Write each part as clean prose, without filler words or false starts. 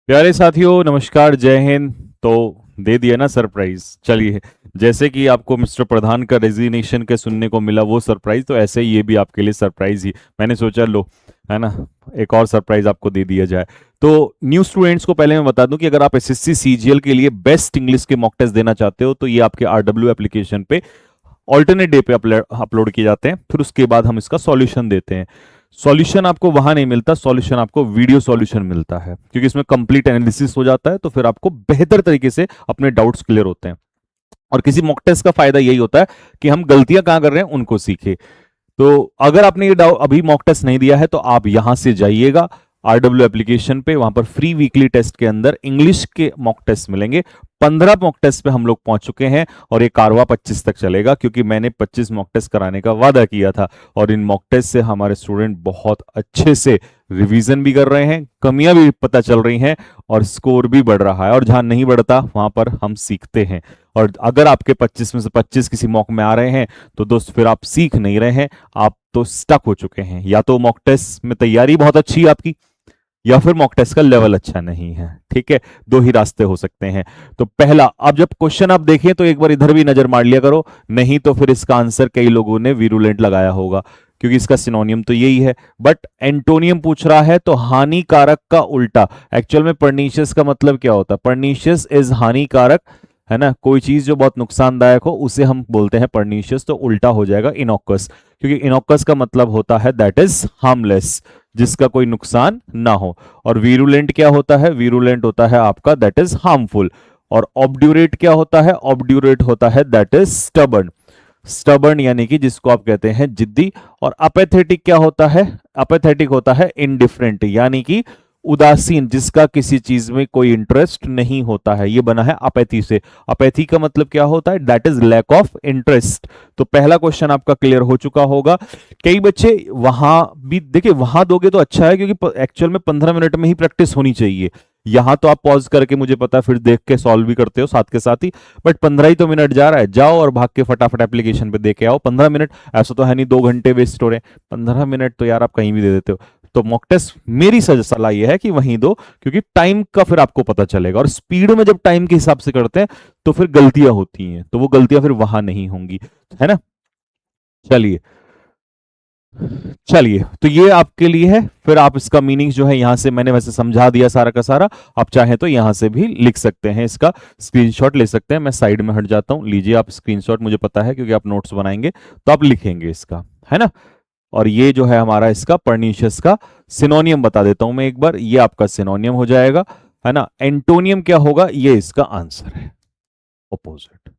प्यारे साथियों, नमस्कार, जय हिंद। तो दे दिया ना सरप्राइज। चलिए, जैसे कि आपको मिस्टर प्रधान का रेजिग्नेशन के सुनने को मिला वो सरप्राइज, तो ऐसे ही ये भी आपके लिए सरप्राइज ही मैंने सोचा लो, है ना, एक और सरप्राइज आपको दे दिया जाए। तो न्यू स्टूडेंट्स को पहले मैं बता दूं कि अगर आप एसएससी सीजीएल के लिए बेस्ट इंग्लिश के मॉक टेस्ट देना चाहते हो तो ये आपके आरडब्ल्यू एप्लीकेशन पे ऑल्टरनेट डे पे अपलोड किए जाते हैं। फिर उसके बाद हम इसका सॉल्यूशन देते हैं। सॉल्यूशन आपको वहां नहीं मिलता, सॉल्यूशन आपको वीडियो सॉल्यूशन मिलता है, क्योंकि इसमें कंप्लीट एनालिसिस हो जाता है, तो फिर आपको बेहतर तरीके से अपने डाउट्स क्लियर होते हैं। और किसी मॉक टेस्ट का फायदा यही होता है कि हम गलतियां कहां कर रहे हैं उनको सीखे। तो अगर आपने ये अभी मॉक टेस्ट नहीं दिया है तो आप यहां से जाइएगा आरडब्ल्यू एप्लीकेशन पे, वहां पर फ्री वीकली टेस्ट के अंदर इंग्लिश के मॉक टेस्ट मिलेंगे। 15 मॉक टेस्ट पे हम लोग पहुंच चुके हैं और ये कारवा 25 तक चलेगा, क्योंकि मैंने 25 मॉक टेस्ट कराने का वादा किया था। और इन मॉक टेस्ट से हमारे स्टूडेंट बहुत अच्छे से रिवीजन भी कर रहे हैं, कमियां भी पता चल रही हैं और स्कोर भी बढ़ रहा है। और जहां नहीं बढ़ता वहां पर हम सीखते हैं। और अगर आपके 25 में से 25 किसी मॉक में आ रहे हैं तो दोस्त फिर आप सीख नहीं रहे हैं, आप तो स्टक हो चुके हैं। या तो मॉक टेस्ट में तैयारी बहुत अच्छी है आपकी, या फिर मॉक टेस्ट का लेवल अच्छा नहीं है। ठीक है, दो ही रास्ते हो सकते हैं। तो पहला, अब जब क्वेश्चन आप देखें तो एक बार इधर भी नजर मार लिया करो, नहीं तो फिर इसका आंसर कई लोगों ने वीरुलेंट लगाया होगा, क्योंकि इसका सिनोनियम तो यही है। बट एंटोनियम पूछ रहा है तो हानिकारक का उल्टा। एक्चुअल में परनीशियस का मतलब क्या होता है? परनीशियस इज हानिकारक, है ना। कोई चीज जो बहुत नुकसानदायक हो उसे हम बोलते हैं परनीशियस, तो उल्टा हो जाएगा इनोकस, क्योंकि इनोकस का मतलब होता है दैट इज हार्मलेस, जिसका कोई नुकसान ना हो। और वीरुलेंट क्या होता है? वीरुलेंट होता है आपका दैट इज हार्मफुल। और ऑब्ड्यूरेट क्या होता है? ऑब्ड्यूरेट होता है दैट इज स्टबर्न। स्टबर्न यानी कि जिसको आप कहते हैं जिद्दी। और अपेथेटिक क्या होता है? अपेथेटिक होता है इनडिफरेंट, यानी कि उदासीन, जिसका किसी चीज में कोई इंटरेस्ट नहीं होता है। ये बना है अपैथी से। अपैथी का मतलब क्या होता है? That is lack of interest. तो पहला क्वेश्चन आपका क्लियर हो चुका होगा। कई बच्चे वहां भी देखिए, वहां दोगे तो अच्छा है, क्योंकि एक्चुअल में 15 मिनट में ही प्रैक्टिस होनी चाहिए। यहां तो आप पॉज करके, मुझे पता है, फिर देख के सॉल्व भी करते हो साथ के साथ ही। बट 15 ही तो मिनट जा रहा है, जाओ और भाग के फटाफट एप्लीकेशन पे दे के आओ। 15 मिनट ऐसा तो है नहीं 2 घंटे वेस्ट हो रहे हैं, 15 मिनट तो यार आप कहीं भी दे देते हो। तो मॉक टेस्ट मेरी सलाह यह है कि वहीं दो, क्योंकि टाइम का फिर आपको पता चलेगा। और स्पीड में जब टाइम के हिसाब से करते हैं तो फिर गलतियां होती हैं, तो वो गलतियां फिर वहां नहीं होंगी, है ना। चलिए, चलिए, तो ये आपके लिए है। फिर आप इसका मीनिंग जो है यहां से मैंने वैसे समझा दिया सारा का सारा। आप चाहें तो यहां से भी लिख सकते हैं, इसका स्क्रीनशॉट ले सकते हैं। मैं साइड में हट जाता हूं, लीजिए आप स्क्रीनशॉट। मुझे पता है क्योंकि आप नोट्स बनाएंगे तो आप लिखेंगे इसका, है ना। और ये जो है हमारा इसका परनीशियस का सिनोनियम बता देता हूं मैं एक बार। ये आपका सिनोनियम हो जाएगा, है ना। एंटोनियम क्या होगा? ये इसका आंसर है, ऑपोजिट।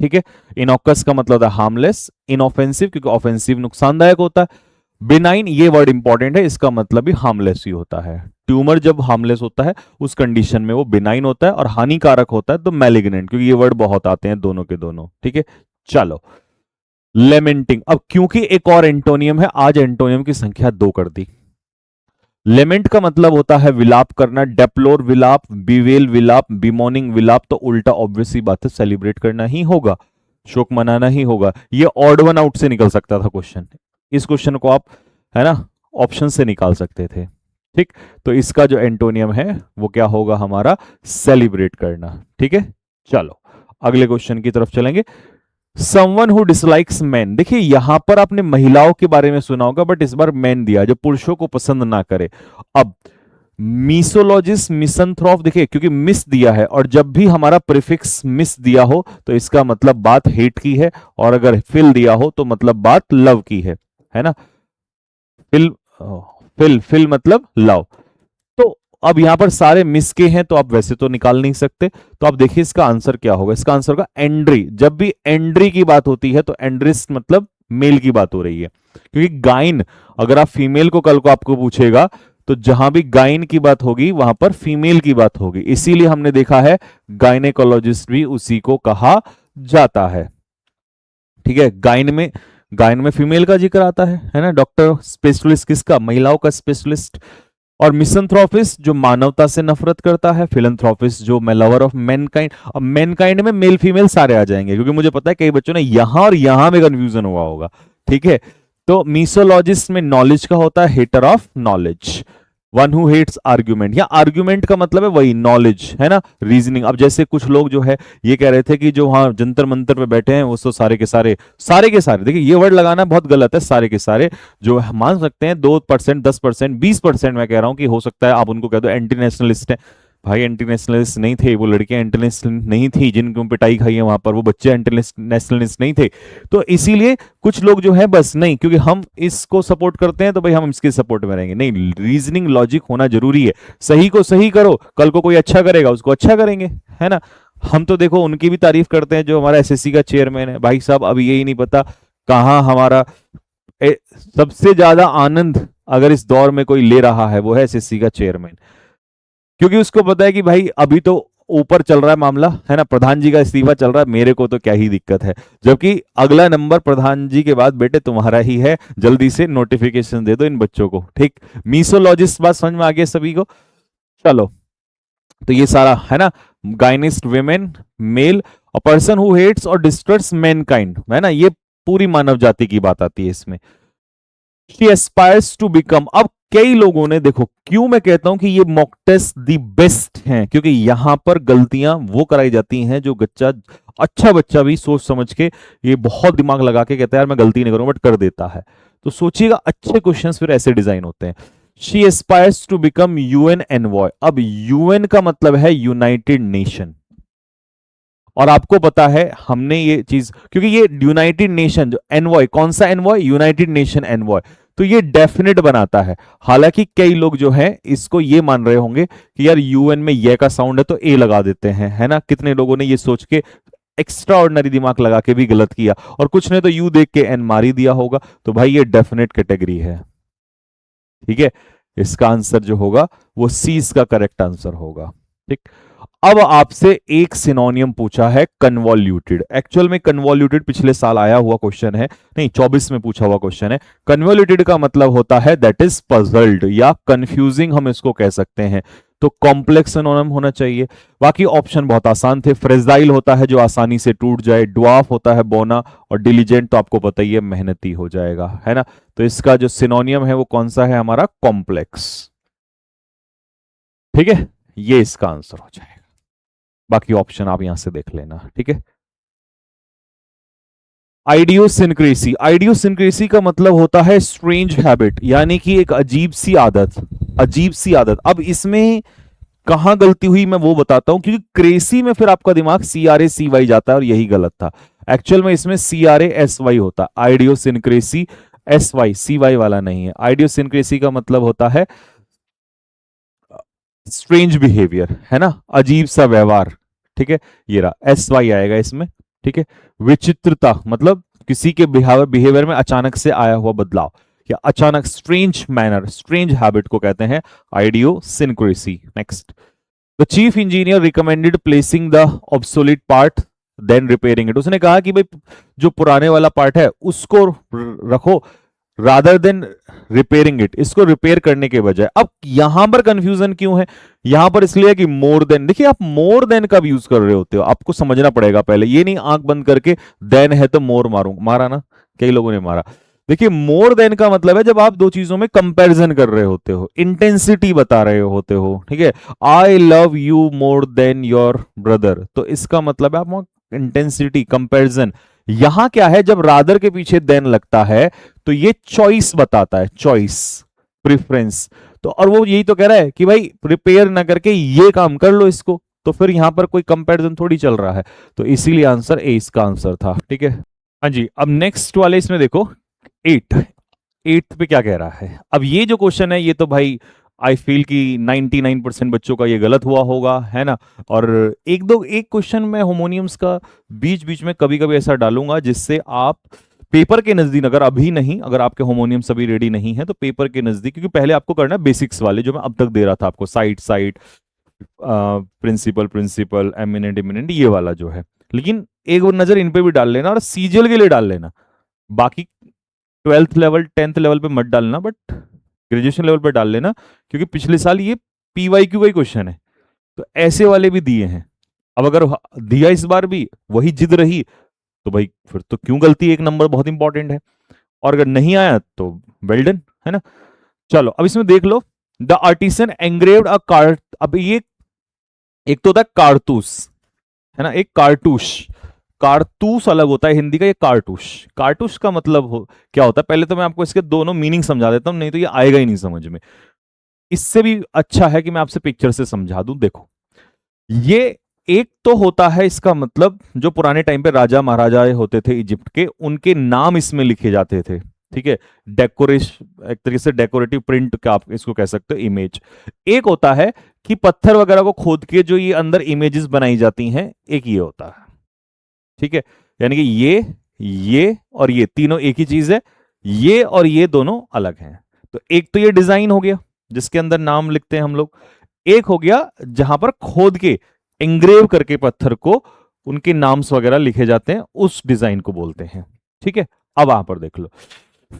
ठीक है। इनॉकस का मतलब है हार्मलेस, इनऑफेंसिव क्योंकि ऑफेंसिव नुकसानदायक होता है। बिनाइन, ये वर्ड इंपॉर्टेंट है, इसका मतलब भी हार्मलेस ही होता है। ट्यूमर जब हार्मलेस होता है उस कंडीशन में वो बिनाइन होता है, और हानिकारक होता है तो मैलिग्नेंट, क्योंकि ये वर्ड बहुत आते हैं दोनों के दोनों। ठीक है, चलो। लेमेंटिंग, अब क्योंकि एक और एंटोनियम है, आज एंटोनियम की संख्या 2 कर दी। लेमेंट का मतलब होता है विलाप करना, डेप्लोर विलाप, बिवेल विलाप, बिमोनिंग विलाप। तो उल्टा ऑब्वियसली बात है, सेलिब्रेट करना ही होगा, शोक मनाना ही होगा। ये ऑड वन आउट से निकल सकता था क्वेश्चन, इस क्वेश्चन को आप, है ना, ऑप्शन से निकाल सकते थे। ठीक, तो इसका जो एंटोनियम है वो क्या होगा हमारा? सेलिब्रेट करना। ठीक है, चलो अगले क्वेश्चन की तरफ चलेंगे। समवन हु डिसलाइक्स मैन, देखिए यहां पर आपने महिलाओं के बारे में सुना होगा, बट इस बार मैन दिया, जो पुरुषों को पसंद ना करे। अब मीसोलॉजिस्ट, मिसंथ्रोप, देखिए क्योंकि मिस दिया है, और जब भी हमारा प्रीफिक्स मिस दिया हो तो इसका मतलब बात हेट की है, और अगर फिल दिया हो तो मतलब बात लव की है ना। फिल, फिल फिल मतलब लव। तो अब यहां पर सारे मिस के हैं तो आप वैसे तो निकाल नहीं सकते। तो आप देखिए इसका आंसर क्या होगा। इसका आंसर होगा एंड्री। जब भी एंड्री की बात होती है तो एंड्रिस्ट मतलब मेल की बात हो रही है, क्योंकि गाइन, अगर आप फीमेल को कल को आपको पूछेगा तो जहां भी गाइन की बात होगी वहां पर फीमेल की बात होगी। इसीलिए हमने देखा है गायनेकोलॉजिस्ट भी उसी को कहा जाता है। ठीक है, गायन में फीमेल का जिक्र आता है ना। डॉक्टर स्पेशलिस्ट किसका? महिलाओं का स्पेशलिस्ट। और मिसंथ्रोपिस्ट जो मानवता से नफरत करता है, फिलंथ्रोपिस्ट जो लवर ऑफ मैनकाइंड। अब मैनकाइंड में मेल फीमेल सारे आ जाएंगे, क्योंकि मुझे पता है कई बच्चों ने यहां और यहां में कंफ्यूजन हुआ होगा। ठीक है, तो मीसोलॉजिस्ट में नॉलेज का होता है, hater of knowledge. One who hates argument, या आर्ग्यूमेंट का मतलब है वही नॉलेज, है ना, रीजनिंग। अब जैसे कुछ लोग जो है ये कह रहे थे कि जो वहां जंतर मंतर पे बैठे हैं वो तो सारे के सारे, देखिए ये वर्ड लगाना बहुत गलत है, सारे के सारे जो मान सकते हैं 2%, 10%, 20%, मैं कह रहा हूं कि हो सकता है आप उनको कह दो एंटी नेशनलिस्ट है। भाई एंटी नेशनलिस्ट नहीं थे वो, लड़कियां एंटी नेशनलिस्ट नहीं थी जिनको पिटाई खाई है वहां पर, वो बच्चे एंटी नेशनलिस्ट नहीं थे। तो इसीलिए कुछ लोग जो है बस नहीं, क्योंकि हम इसको सपोर्ट करते हैं तो भाई हम इसके सपोर्ट में रहेंगे, नहीं, रीजनिंग लॉजिक होना जरूरी है। सही को सही करो, कल को कोई अच्छा करेगा उसको अच्छा करेंगे, है ना। हम तो देखो उनकी भी तारीफ करते हैं जो हमारा एसएससी का चेयरमैन है, भाई साहब अब यही नहीं पता कहाँ हमारा सबसे ज्यादा आनंद अगर इस दौर में कोई ले रहा है वो है एसएससी का चेयरमैन, क्योंकि उसको पता है कि भाई अभी तो ऊपर चल रहा है मामला, है ना, प्रधान जी का इस्तीफा चल रहा है, मेरे को तो क्या ही दिक्कत है, जबकि अगला नंबर प्रधान जी के बाद बेटे तुम्हारा ही है, जल्दी से नोटिफिकेशन दे दो इन बच्चों को, ठीक। मीसोलॉजिस्ट बात समझ में आ गया सभी को। चलो, तो ये सारा है ना, गाइनिस्ट women male, a person who hates और डिस्ट्रस्ट मैनकाइंड, है ना, ये पूरी मानव जाति की बात आती है इसमें। शी एस्पायर्स टू बिकम, अब कई लोगों ने, देखो क्यों मैं कहता हूं कि ये मॉक टेस्ट दी बेस्ट हैं, क्योंकि यहां पर गलतियां वो कराई जाती हैं जो बच्चा, अच्छा बच्चा भी सोच समझ के, ये बहुत दिमाग लगा के कहता है यार मैं गलती नहीं करूंगा, बट कर देता है। तो सोचिएगा अच्छे क्वेश्चंस फिर ऐसे डिजाइन होते हैं। She aspires to become UN envoy, अब यूएन का मतलब है यूनाइटेड नेशन, और आपको पता है हमने ये चीज, क्योंकि ये यूनाइटेड नेशन जो एनवॉय, कौन सा एनवॉय, यूनाइटेड नेशन एनवॉय, तो ये डेफिनेट बनाता है। हालांकि कई लोग जो है इसको ये मान रहे होंगे कि यार यूएन में ये का साउंड है तो ए लगा देते हैं, है ना, कितने लोगों ने ये सोच के एक्स्ट्रा ऑर्डिनरी दिमाग लगा के भी गलत किया, और कुछ ने तो यू देख के एन मार ही दिया होगा। तो भाई ये डेफिनेट कैटेगरी है, ठीक है। इसका आंसर जो होगा वो सी इसका करेक्ट आंसर होगा, ठीक। अब आपसे एक सिनोनियम पूछा है कन्वॉल्यूटेड, एक्चुअल में कन्वॉल्यूटेड पिछले साल आया हुआ क्वेश्चन है, नहीं 24 में पूछा हुआ क्वेश्चन है। कन्वॉल्यूटेड का मतलब होता है दैट इज पजल्ड या कंफ्यूजिंग, हम इसको कह सकते हैं। तो कॉम्प्लेक्स सिनोनिम होना चाहिए। बाकी ऑप्शन बहुत आसान थे, फ्रेजाइल होता है जो आसानी से टूट जाए, ड्वार्फ होता है बोना, और डिलीजेंट तो आपको पता ही है मेहनती हो जाएगा, है ना। तो इसका जो सिनोनियम है वो कौन सा है हमारा, कॉम्प्लेक्स, ठीक है, ये इसका आंसर हो जाएगा। बाकी ऑप्शन आप यहां से देख लेना, ठीक है। आइडियोसिंक्रेसी, आइडियोसिंक्रेसी का मतलब होता है स्ट्रेंज हैबिट, यानी कि एक अजीब सी आदत, अजीब सी आदत। अब इसमें कहां गलती हुई मैं वो बताता हूं, क्योंकि क्रेसी में फिर आपका दिमाग CRACY जाता है और यही गलत था। एक्चुअल में इसमें CRASY होता है, आइडियोसिंक्रेसी, SY CY वाला नहीं है। आइडियोसिंक्रेसी का मतलब होता है स्ट्रेंज बिहेवियर, है ना, अजीब सा व्यवहार, ठीक है। ये रहा SY आएगा इसमें, ठीक है। विचित्रता मतलब किसी के बिहेवियर में अचानक से आया हुआ बदलाव, या अचानक स्ट्रेंज मैनर, स्ट्रेंज हैबिट को कहते हैं idiosyncrasy. Next, the chief engineer recommended placing the obsolete part than repairing it, उसने कहा कि भाई जो पुराने वाला पार्ट है उसको रखो रादर देन रिपेयरिंग इट, इसको रिपेयर करने के बजाय। अब यहां पर कंफ्यूजन क्यों है, यहां पर इसलिए कि मोर देन, देखिए आप मोर देन का यूज कर रहे होते हो, आपको समझना पड़ेगा पहले, ये नहीं आंख बंद करके देन है तो मोर मारूंगा, मारा ना, कई लोगों ने मारा। देखिए मोर देन का मतलब है जब आप दो चीजों में कंपैरिजन कर रहे होते हो, इंटेंसिटी बता रहे होते हो, ठीक है। I love you more than your brother, तो इसका मतलब है आप इंटेंसिटी, कंपैरिजन। यहां क्या है, जब रादर के पीछे देन लगता है तो ये चॉइस बताता है, चॉइस, प्रेफरेंस। तो और वो यही तो कह रहा है कि भाई रिपेयर ना करके ये काम कर लो इसको, तो फिर यहां पर कोई कंपैरिजन थोड़ी चल रहा है। तो इसीलिए आंसर ए इसका आंसर था, ठीक है। हाँ जी, अब नेक्स्ट वाले इसमें देखो, 8 पे क्या कह रहा है। अब ये जो क्वेश्चन है ये तो भाई आई फील कि 99% बच्चों का ये गलत हुआ होगा, है ना। और एक क्वेश्चन मैं होमोनियम्स का बीच बीच में कभी कभी ऐसा डालूंगा जिससे आप पेपर के नजदीक, अगर अभी नहीं, अगर आपके होमोनियम सभी रेडी नहीं है तो पेपर के नजदीक, क्योंकि पहले आपको करना है बेसिक्स वाले जो मैं अब तक दे रहा था आपको, site sight, principal principle, eminent imminent, ये वाला जो है। लेकिन एक बार नजर इन पे भी डाल लेना, और सीजीएल के लिए डाल लेना। बाकी 12th लेवल 10th लेवल पे मत डालना, बट ग्रेजुएशन लेवल पे डाल लेना, क्योंकि पिछले साल ये PYQ का ही क्वेश्चन है, तो ऐसे वाले भी दिए हैं। अब अगर दिया इस बार भी वही जिद रही तो भाई फिर तो क्यों गलती, एक नंबर बहुत इंपॉर्टेंट है। और अगर नहीं आया तो वेल डन, है ना। चलो अब इसमें देख लो, द आर्टिसन एंग्रेव्ड अ कार्ड, अब ये एक तो होता है कारतूस, है ना, एक कार्टूश, कारतूस अलग होता है हिंदी का, ये कार्टूश। कार्टूश का मतलब क्या होता है, पहले तो मैं आपको इसके दोनों मीनिंग समझा देता हूं, नहीं तो ये आएगा ही नहीं समझ में। इससे भी अच्छा है कि मैं आपसे पिक्चर से समझा दूं। देखो, ये एक तो होता है इसका मतलब, जो पुराने टाइम पे राजा महाराजा होते थे इजिप्ट के, उनके नाम इसमें लिखे जाते थे। ठीक है, डेकोरेशन, एक तरीके से डेकोरेटिव प्रिंट का आप इसको कह सकते हो, इमेज। एक होता है कि पत्थर वगैरह को खोद के जो ये अंदर इमेजेस बनाई जाती हैं, एक ये होता है। ठीक है, यानी कि ये और ये तीनों एक ही चीज है, ये और ये दोनों अलग हैं। तो एक तो ये डिजाइन हो गया जिसके अंदर नाम लिखते हैं हम लोग, एक हो गया जहां पर खोद के एंग्रेव करके पत्थर को उनके नाम्स वगैरह लिखे जाते हैं, उस डिजाइन को बोलते हैं। ठीक है, अब वहां पर देख लो,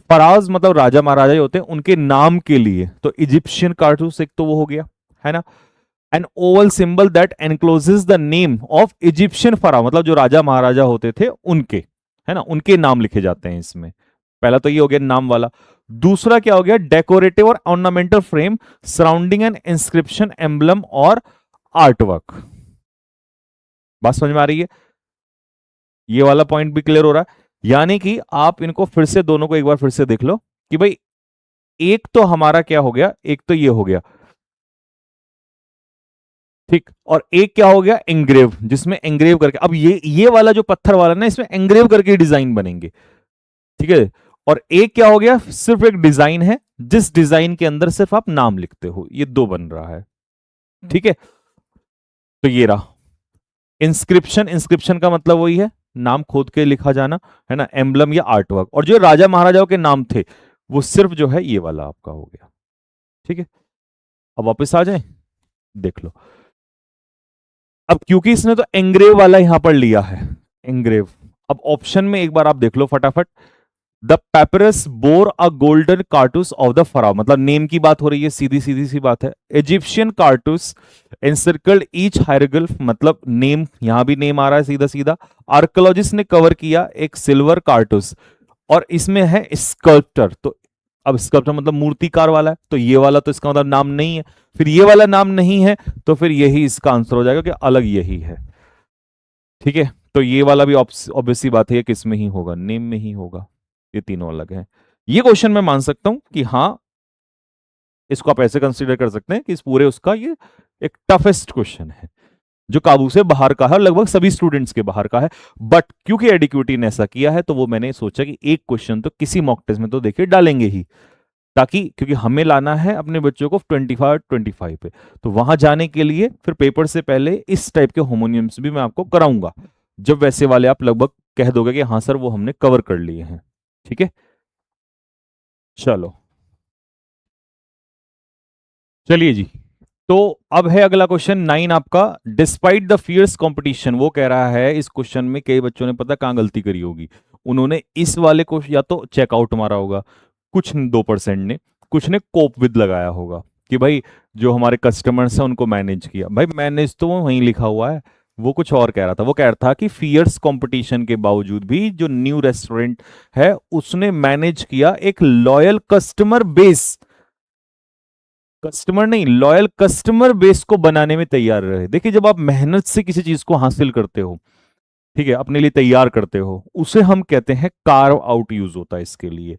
फराज मतलब राजा महाराजा होते हैं, उनके नाम के लिए तो इजिप्शियन कार्टूस एक तो वो हो गया, है ना। An oval symbol that encloses the name of Egyptian pharaoh, मतलब जो राजा महाराजा होते थे उनके, है ना, उनके नाम लिखे जाते हैं इसमें। पहला तो ये हो गया नाम वाला। दूसरा क्या हो गया, डेकोरेटिव और ornamental frame surrounding N inscription, emblem और आर्ट वर्क। बात समझ में आ रही है, ये वाला पॉइंट भी क्लियर हो रहा है। यानी कि आप इनको फिर से दोनों को एक बार फिर से देख लो कि भाई एक तो हमारा क्या हो गया, एक तो ये हो गया, ठीक, और एक क्या हो गया, एंग्रेव, जिसमें एंग्रेव करके, अब ये वाला जो पत्थर वाला ना, इसमें एंग्रेव करके डिजाइन बनेंगे। ठीक है, और एक क्या हो गया, सिर्फ एक डिजाइन है, जिस डिजाइन के अंदर सिर्फ आप नाम लिखते हो, ये दो बन रहा है। ठीक है, तो ये रहा इंस्क्रिप्शन। इंस्क्रिप्शन का मतलब वही है, नाम खोद के लिखा जाना, है ना, एम्बलम या आर्ट वर्क। और जो राजा महाराजाओं के नाम थे, वो सिर्फ जो है ये वाला आपका हो गया। ठीक है, अब वापस आ जाए, देख लो। अब क्योंकि इसने तो एंग्रेव वाला यहां पर लिया है, एंग्रेव, अब ऑप्शन में एक बार आप देख लो फटाफट, the papyrus bore a golden cartouche of the pharaoh, मतलब नेम की बात हो रही है, सीधी सीधी सी बात है। इजिप्शियन कार्टूस एनसर्कल्ड ईच हायरगल्फ, मतलब नेम, यहां भी नेम आ रहा है सीधा सीधा। आर्कोलॉजिस्ट ने कवर किया एक सिल्वर कार्टूस, और इसमें है स्कल्प्टर, तो अब स्कल्प्टर मतलब मूर्तिकार वाला है, तो ये वाला तो इसका मतलब नाम नहीं है, फिर ये वाला नाम नहीं है, तो फिर यही इसका आंसर हो जाएगा कि अलग यही है। ठीक है, तो ये वाला भी ऑब्वियसली बात है, किस में ही होगा, नेम में ही होगा, ये तीनों अलग हैं। ये क्वेश्चन मैं मान सकता हूं कि हाँ, इसको आप ऐसे कंसीडर कर सकते हैं कि इस पूरे उसका ये एक टफेस्ट क्वेश्चन है, जो काबू से बाहर का है, और लगभग सभी स्टूडेंट्स के बाहर का है। बट क्योंकि एडिक्यूटी ने ऐसा किया है, तो वो मैंने सोचा कि एक क्वेश्चन तो किसी मॉक टेस्ट में तो देखिए डालेंगे ही, ताकि, क्योंकि हमें लाना है अपने बच्चों को 25 पे, तो वहां जाने के लिए फिर पेपर से पहले इस टाइप के होमोनियम्स भी मैं आपको कराऊंगा, जब वैसे वाले आप लगभग कह दोगे कि हाँ सर वो हमने कवर कर लिए हैं। ठीक है, चलो, चलिए जी। तो अब है अगला क्वेश्चन 9 आपका, डिस्पाइट द फियर्स कंपटीशन। वो कह रहा है इस क्वेश्चन में कई बच्चों ने पता कहां गलती करी होगी, उन्होंने इस वाले को या तो चेकआउट मारा होगा, कुछ 2% ने, कुछ ने कोप विद लगाया होगा कि भाई जो हमारे कस्टमर्स हैं उनको मैनेज किया। भाई मैनेज तो वहीं लिखा हुआ है, वो कुछ और कह रहा था, वो कह रहा था कि फियर्स कंपटीशन के बावजूद भी जो न्यू रेस्टोरेंट है उसने मैनेज किया एक लॉयल कस्टमर बेस, कस्टमर नहीं, लॉयल कस्टमर बेस को बनाने में तैयार रहे। देखिए, जब आप मेहनत से किसी चीज को हासिल करते हो, ठीक है, अपने लिए तैयार करते हो, उसे हम कहते हैं कार्व आउट, यूज होता है इसके लिए।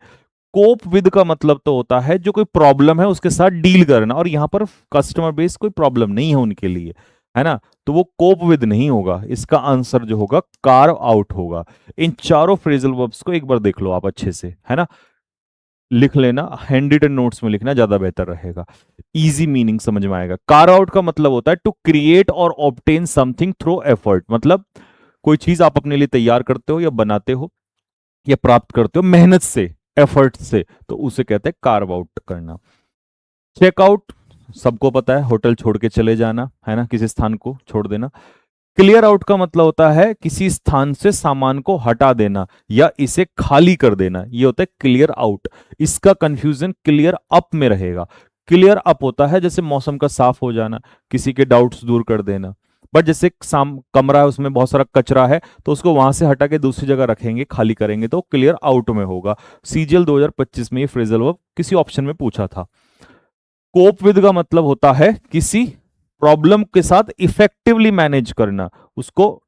कोप विद का मतलब तो होता है जो कोई प्रॉब्लम है उसके साथ डील करना, और यहां पर कस्टमर बेस कोई प्रॉब्लम नहीं है उनके लिए, है ना, तो वो कोप विद नहीं होगा, इसका आंसर जो होगा कार्व आउट होगा। इन चारों फ्रेजल वर्ब्स को एक बार देख लो आप अच्छे से, है ना, लिख लेना, हैंड रिटन नोट्स में लिखना ज्यादा बेहतर रहेगा, इजी मीनिंग समझ में आएगा। कार्व आउट का मतलब होता है टू क्रिएट और ऑब्टेन समथिंग थ्रू एफर्ट, मतलब कोई चीज आप अपने लिए तैयार करते हो या बनाते हो या प्राप्त करते हो मेहनत से, एफर्ट से, तो उसे कहते हैं कार्व आउट करना। चेकआउट सबको पता है, होटल छोड़ के चले जाना, है ना, किसी स्थान को छोड़ देना। क्लियर आउट का मतलब होता है किसी स्थान से सामान को हटा देना या इसे खाली कर देना, ये होता है क्लियर आउट। इसका कंफ्यूजन क्लियर अप में रहेगा। क्लियर अप होता है जैसे मौसम का साफ हो जाना, किसी के डाउट्स दूर कर देना। बट जैसे कमरा है उसमें बहुत सारा कचरा है, तो उसको वहां से हटा के दूसरी जगह रखेंगे, खाली करेंगे, तो क्लियर आउट में होगा। सीजीएल 2025 में ये फ्रेजल वर्ब किसी ऑप्शन में पूछा था। कोप विद का मतलब होता है किसी प्रॉब्लम के साथ इफेक्टिवली मैनेज करना, उसको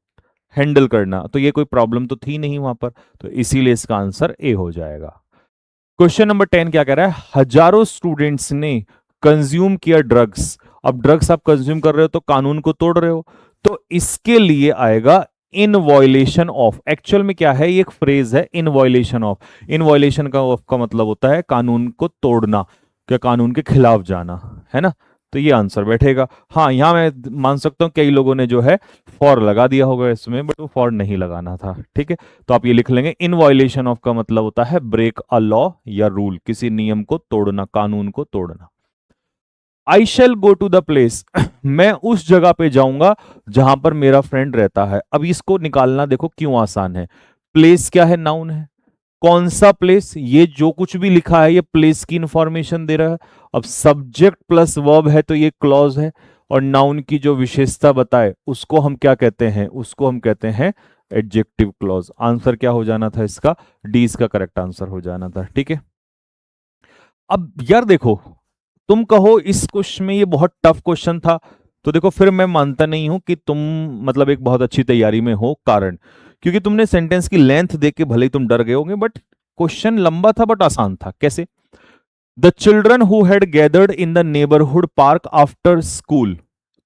हैंडल करना। तो ये कोई प्रॉब्लम तो थी नहीं वहां पर, तो इसीलिए इसका आंसर ए हो जाएगा। क्वेश्चन नंबर 10 क्या कह रहा है, हजारों स्टूडेंट्स ने कंज्यूम किया ड्रग्स। अब ड्रग्स आप कंज्यूम कर रहे हो तो कानून को तोड़ रहे हो, तो इसके लिए आएगा इन वॉयलेशन ऑफ। एक्चुअल में क्या है, ये एक फ्रेज है, इन वॉयलेशन ऑफ। इन वॉयलेशन का मतलब होता है कानून को तोड़ना, क्या कानून के खिलाफ जाना, है ना। तो ये आंसर बैठेगा। हाँ, यहां मैं मान सकता हूं कई लोगों ने जो है फॉर लगा दिया होगा इसमें, बट वो फॉर नहीं लगाना था, ठीक है। तो आप ये लिख लेंगे, इन वॉयलेशन ऑफ का मतलब होता है ब्रेक अ लॉ या रूल, किसी नियम को तोड़ना, कानून को तोड़ना। आई शैल गो टू द प्लेस, मैं उस जगह पे जाऊंगा जहां पर मेरा फ्रेंड रहता है। अब इसको निकालना देखो क्यों आसान है। प्लेस क्या है, नाउन है। कौन सा प्लेस, ये जो कुछ भी लिखा है ये प्लेस की इंफॉर्मेशन दे रहा है। अब सब्जेक्ट प्लस वर्ब है तो ये क्लॉज है, और नाउन की जो विशेषता बताए उसको हम क्या कहते हैं, उसको हम कहते हैं एडजेक्टिव क्लॉज। आंसर क्या हो जाना था इसका, डी इसका करेक्ट आंसर हो जाना था, ठीक है। अब यार देखो, तुम कहो इस क्वेश्चन में ये बहुत टफ क्वेश्चन था, तो देखो फिर मैं मानता नहीं हूं कि तुम मतलब एक बहुत अच्छी तैयारी में हो, कारण क्योंकि तुमने सेंटेंस की लेंथ देख के भले ही तुम डर गए होंगे, बट क्वेश्चन लंबा था बट आसान था। कैसे, the children who had gathered in the neighbourhood park after school.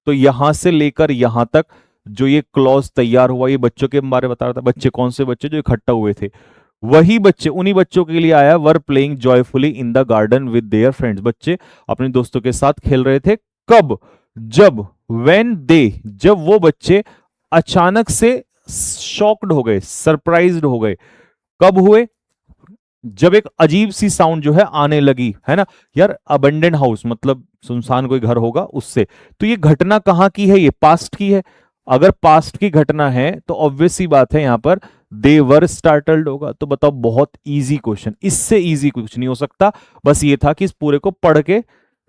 तो यहां से लेकर यहां तक जो ये क्लॉज तैयार हुआ, ये बच्चों के बारे में बता रहा था। बच्चे कौन से बच्चे, जो इकट्ठा हुए थे, वही बच्चे, उन्हीं बच्चों के लिए आया। Were playing joyfully in the garden with their friends. बच्चे अपने दोस्तों के साथ खेल रहे थे। कब, जब, व्हेन दे, जब वो बच्चे अचानक से शॉक्ड हो गए, सरप्राइज्ड हो गए। कब हुए, जब एक अजीब सी साउंड जो है आने लगी, है ना। यार अबंडेंट हाउस मतलब सुनसान कोई घर होगा उससे, तो ये घटना कहां की है, ये पास्ट की है। अगर पास्ट की घटना है तो ऑब्वियस सी बात है यहां पर दे वर स्टार्टल्ड होगा। तो बताओ, बहुत इजी क्वेश्चन, इससे इजी कुछ नहीं हो सकता। बस ये था कि इस पूरे को पढ़ के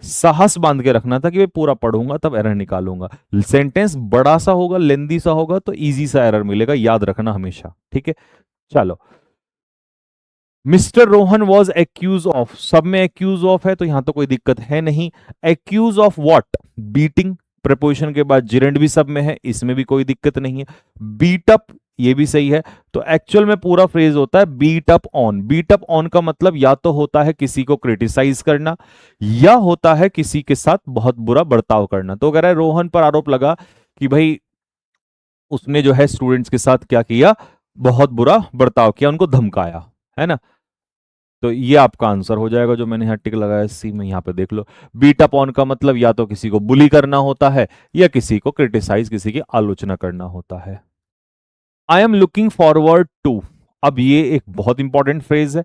साहस बांध के रखना था कि मैं पूरा पढ़ूंगा तब एरर निकालूंगा। सेंटेंस बड़ा सा होगा, लेंदी सा होगा तो इजी सा एरर मिलेगा, याद रखना हमेशा, ठीक है। चलो, mister Rohan was accused of, सब में एक्यूज ऑफ है तो यहां तो कोई दिक्कत है नहीं। Accused of what, beating, proposition के बाद जिरेंड भी सब में है, इसमें भी कोई दिक्कत नहीं है। बीट अप, ये भी सही है। तो एक्चुअल में पूरा फ्रेज होता है beat up on. Beat up on का मतलब या तो होता है किसी को क्रिटिसाइज करना, या होता है किसी के साथ बहुत बुरा बर्ताव करना। तो अगर रोहन पर आरोप लगा कि भाई उसने जो है स्टूडेंट्स के साथ क्या किया, बहुत बुरा बर्ताव किया, उनको धमकाया, है ना। तो ये आपका आंसर हो जाएगा जो मैंने यहां टिक लगाया सी में, यहां पे देख लो। बीट अप ऑन का मतलब या तो किसी को बुली करना होता है, या किसी को क्रिटिसाइज, किसी की आलोचना करना होता है। I am looking forward to, अब ये एक बहुत इंपॉर्टेंट फ्रेज है।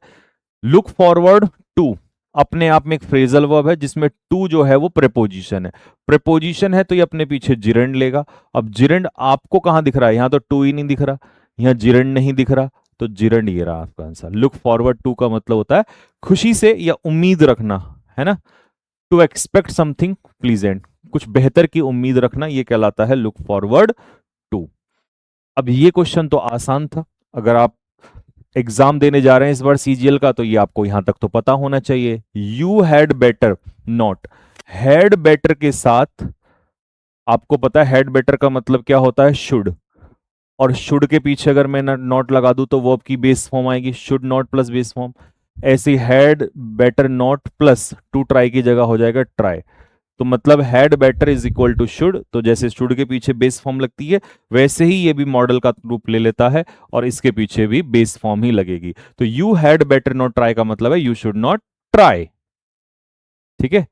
लुक फॉरवर्ड टू अपने आप में एक फ्रेजल वर्ब है जिसमें टू जो है वो प्रेपोजिशन है। प्रेपोजिशन है तो ये अपने पीछे जिरेंड लेगा। अब जिरेंड आपको कहां दिख रहा है, यहां तो टू ही नहीं दिख रहा, यहां जिरेंड नहीं दिख रहा, तो जिरेंड ये रहा आपका आंसर। लुक फॉरवर्ड टू का मतलब होता है खुशी से या उम्मीद रखना, है ना। टू एक्सपेक्ट समथिंग प्लीजेंट, कुछ बेहतर की उम्मीद रखना, ये कहलाता है लुक फॉरवर्ड टू। अब ये क्वेश्चन तो आसान था, अगर आप एग्जाम देने जा रहे हैं इस बार सीजीएल का, तो ये आपको यहां तक तो पता होना चाहिए। You had better not, had better के साथ आपको पता है हैड बेटर का मतलब क्या होता है, शुड। और शुड के पीछे अगर मैं नॉट लगा दूं तो वर्ब की बेस फॉर्म आएगी, should not plus base form. ऐसे had better not plus to try की जगह हो जाएगा ट्राई। तो मतलब had better is equal to should, तो जैसे शुड के पीछे बेस फॉर्म लगती है वैसे ही ये भी मॉडल का रूप ले लेता है, और इसके पीछे भी बेस फॉर्म ही लगेगी। तो you had better not try का मतलब है यू शुड नॉट ट्राई, ठीक है।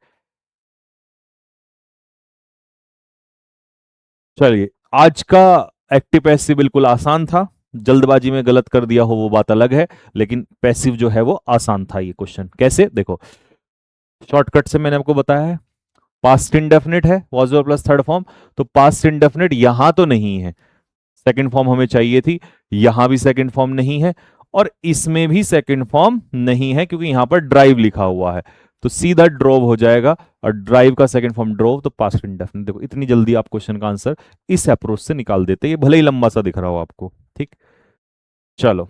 चलिए, आज का एक्टिव पैसिव बिल्कुल आसान था, जल्दबाजी में गलत कर दिया हो वो बात अलग है, लेकिन पैसिव जो है वो आसान था। ये क्वेश्चन कैसे, देखो शॉर्टकट से मैंने आपको बताया है। पास्ट इंडेफिनिट है, was were plus third form, तो पास्ट इंडेफिनिट यहां तो नहीं है, सेकंड फॉर्म हमें चाहिए थी, यहां भी सेकंड फॉर्म नहीं है, और इसमें भी सेकंड फॉर्म नहीं है क्योंकि यहां पर ड्राइव लिखा हुआ है, तो सीधा ड्रोव हो जाएगा। और ड्राइव का सेकंड फॉर्म ड्रोव, तो पास्ट इंडेफिनिट। देखो इतनी जल्दी आप क्वेश्चन का आंसर इस अप्रोच से निकाल देते, ये भले ही लंबा सा दिख रहा हो आपको, ठीक। चलो,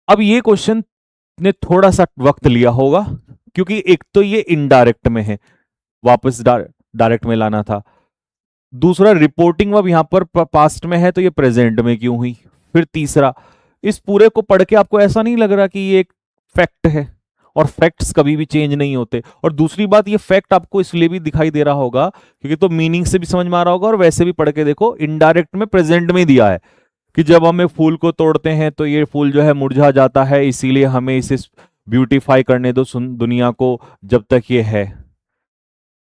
अब ये क्वेश्चन ने थोड़ा सा वक्त लिया होगा, क्योंकि एक तो ये इनडायरेक्ट में है, वापस डायरेक्ट में लाना था। दूसरा रिपोर्टिंग वर्ब यहां पर पास्ट में है, तो ये प्रेजेंट में क्यों हुई। फिर तीसरा, इस पूरे को पढ़ के आपको ऐसा नहीं लग रहा कि ये एक फैक्ट है, और फैक्ट्स कभी भी चेंज नहीं होते। और दूसरी बात, ये फैक्ट आपको इसलिए भी दिखाई दे रहा होगा क्योंकि तो मीनिंग से भी समझ में आ रहा होगा, और वैसे भी पढ़ के देखो इनडायरेक्ट में प्रेजेंट में दिया है कि जब हम एक फूल को तोड़ते हैं तो ये फूल जो है मुरझा जाता है, इसीलिए हमें इसे ब्यूटीफाई करने दो दुनिया को जब तक ये है।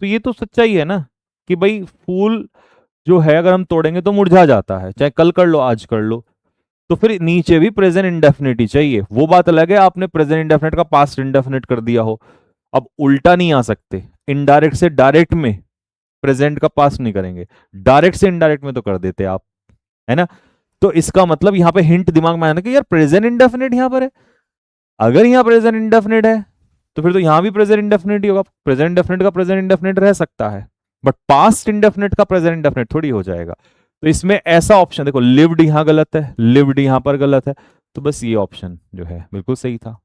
तो ये तो सच्चाई है ना कि भाई फूल जो है अगर हम तोड़ेंगे तो मुरझा जाता है, चाहे कल कर लो आज कर लो। तो फिर नीचे भी प्रेजेंट इंडेफिनिट ही चाहिए। वो बात अलग है आपने प्रेजेंट इंडेफिनिट का पास्ट इंडेफिनिट कर दिया हो, अब उल्टा नहीं आ सकते, इनडायरेक्ट से डायरेक्ट में प्रेजेंट का पास्ट नहीं करेंगे, डायरेक्ट से इनडायरेक्ट में तो कर देते आप, है ना। तो इसका मतलब यहां पे हिंट दिमाग में आना कि यार प्रेजेंट इंडेफिनिट यहां पर है, अगर यहां प्रेजेंट इंडेफिनिट है तो फिर तो यहां भी प्रेजेंट इंडेफिनिट ही होगा। प्रेजेंट इंडेफिनिट का प्रेजेंट इंडेफिनिट रह सकता है, बट पास्ट इंडेफिनिट का प्रेजेंट इंडेफिनिट थोड़ी हो जाएगा। तो इसमें ऐसा ऑप्शन देखो, लिव्ड यहां गलत है, लिव्ड यहां पर गलत है, तो बस ये ऑप्शन जो है बिल्कुल सही था।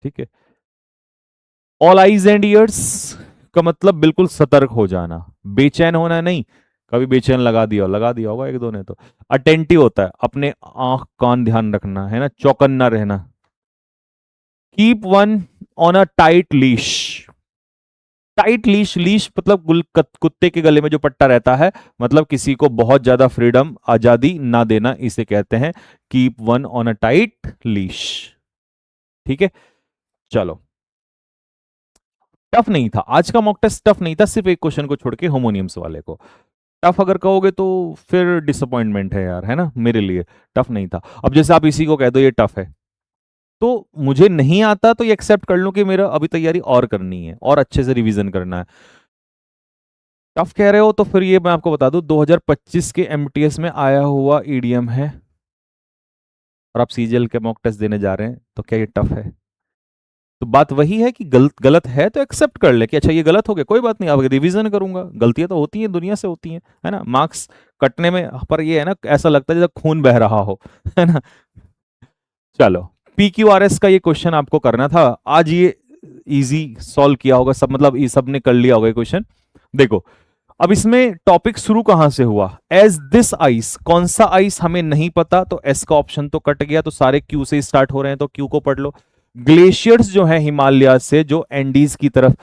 ठीक है, ऑल आईज एंड ईयर्स का मतलब बिल्कुल सतर्क हो जाना, बेचैन होना नहीं। कभी बेचैन लगा दिया होगा एक दो ने तो। अटेंटिव होता है, अपने आंख कान ध्यान रखना है ना, चौकन्ना रहना। Keep one on a tight leash, tight leash, leash मतलब कुत्ते के गले में जो पट्टा रहता है, मतलब किसी को बहुत ज्यादा फ्रीडम आजादी ना देना, इसे कहते हैं keep one on a tight leash. ठीक है, चलो। टफ नहीं था आज का मॉक टेस्ट, टफ नहीं था, सिर्फ एक क्वेश्चन को छोड़ के होमोनियम्स वाले को। टफ अगर कहोगे तो फिर डिसअपॉइंटमेंट है यार, है ना, मेरे लिए टफ नहीं था। अब जैसे आप इसी को कह दो ये टफ है, तो मुझे नहीं आता तो ये एक्सेप्ट कर लूं कि मेरा अभी तैयारी और करनी है और अच्छे से रिवीजन करना है। टफ कह रहे हो तो फिर ये मैं आपको बता दूं 2025 के एमटीएस में आया हुआ ईडीएम है, और आप सीजीएल के मॉक टेस्ट देने जा रहे हैं, तो क्या ये टफ है। तो बात वही है कि गलत गलत है तो एक्सेप्ट कर ले कि अच्छा ये गलत हो गया, कोई बात नहीं, अब रिवीजन करूंगा, गलतियां तो होती हैं, दुनिया से होती हैं, है ना। मार्क्स कटने में पर ये है ना, ऐसा लगता है जैसे खून बह रहा हो, है ना। चलो, पीक्यूआरएस का ये क्वेश्चन आपको करना था आज, ये इजी सॉल्व किया होगा सब, मतलब ये सब ने कर लिया होगा ये क्वेश्चन। देखो अब इसमें टॉपिक शुरू कहां से हुआ, एज दिस आइस, कौन सा आइस हमें नहीं पता, तो एस का ऑप्शन तो कट गया, तो सारे क्यू से स्टार्ट हो रहे हैं, तो क्यू को पढ़ लो। ग्लेशियर्स जो है हिमालय से जो एंडीज की तरफ,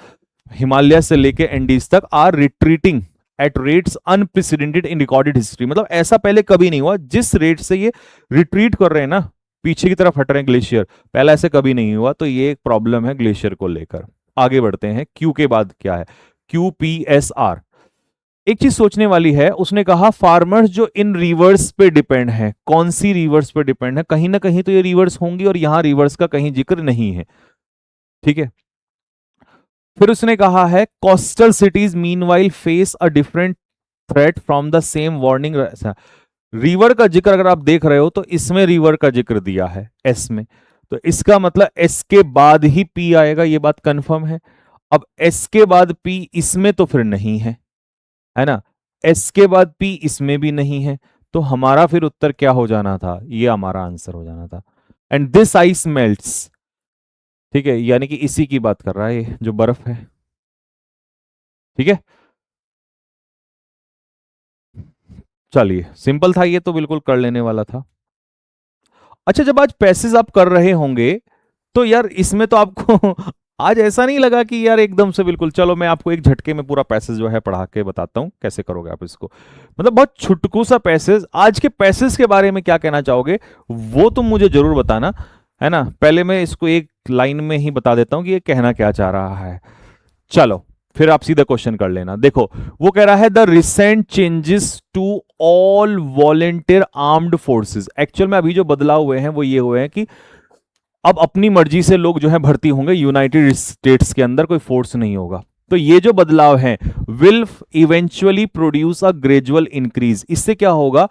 हिमालय से लेके एंडीज तक, are retreating at rates unprecedented in recorded history, मतलब ऐसा पहले कभी नहीं हुआ, जिस रेट से ये रिट्रीट कर रहे हैं ना, पीछे की तरफ हट रहे हैं ग्लेशियर, पहले ऐसे कभी नहीं हुआ, तो ये एक प्रॉब्लम है ग्लेशियर को लेकर। आगे बढ़ते हैं, क्यू के बाद क्या है, QPSR। एक चीज सोचने वाली है, उसने कहा फार्मर्स जो इन रिवर्स पे डिपेंड है, कौन सी रिवर्स पे डिपेंड है, कहीं ना कहीं तो ये रिवर्स होंगी, और यहां रिवर्स का कहीं जिक्र नहीं है। ठीक है, फिर उसने कहा है coastal cities meanwhile face a different threat from the same warning. River का जिक्र अगर आप देख रहे हो तो इसमें रिवर का जिक्र दिया है एस में, तो इसका मतलब एस के बाद ही पी आएगा, ये बात कंफर्म है। अब एस के बाद पी इसमें तो फिर नहीं है ना, एस के बाद पी इसमें भी नहीं है, तो हमारा फिर उत्तर क्या हो जाना था, ये हमारा आंसर हो जाना था। एंड दिस आइस मेल्ट्स, ठीक है, यानी कि इसी की बात कर रहा है ये जो बर्फ है। ठीक है, चलिए सिंपल था ये तो, बिल्कुल कर लेने वाला था। अच्छा, जब आज पैसेज आप कर रहे होंगे तो यार इसमें तो आपको आज ऐसा नहीं लगा कि यार एकदम से बिल्कुल, चलो मैं आपको एक झटके में पूरा पैसेज जो है पढ़ा के बताता हूं कैसे करोगे आप इसको, मतलब बहुत छुटकू सा पैसेज। आज के पैसेज के बारे में क्या कहना चाहोगे वो तुम मुझे जरूर बताना, है ना। पहले मैं इसको एक लाइन में ही बता देता हूं कि ये कहना क्या चाह रहा है। चलो फिर आप सीधा क्वेश्चन कर लेना। देखो वो कह रहा है the recent changes to all volunteer armed forces, actual में अभी जो बदलाव हुए हैं वो ये हुए हैं कि अब अपनी मर्जी से लोग जो है भर्ती होंगे, यूनाइटेड स्टेट्स के अंदर कोई फोर्स नहीं होगा। तो ये जो बदलाव है will eventually produce a gradual increase, इससे क्या होगा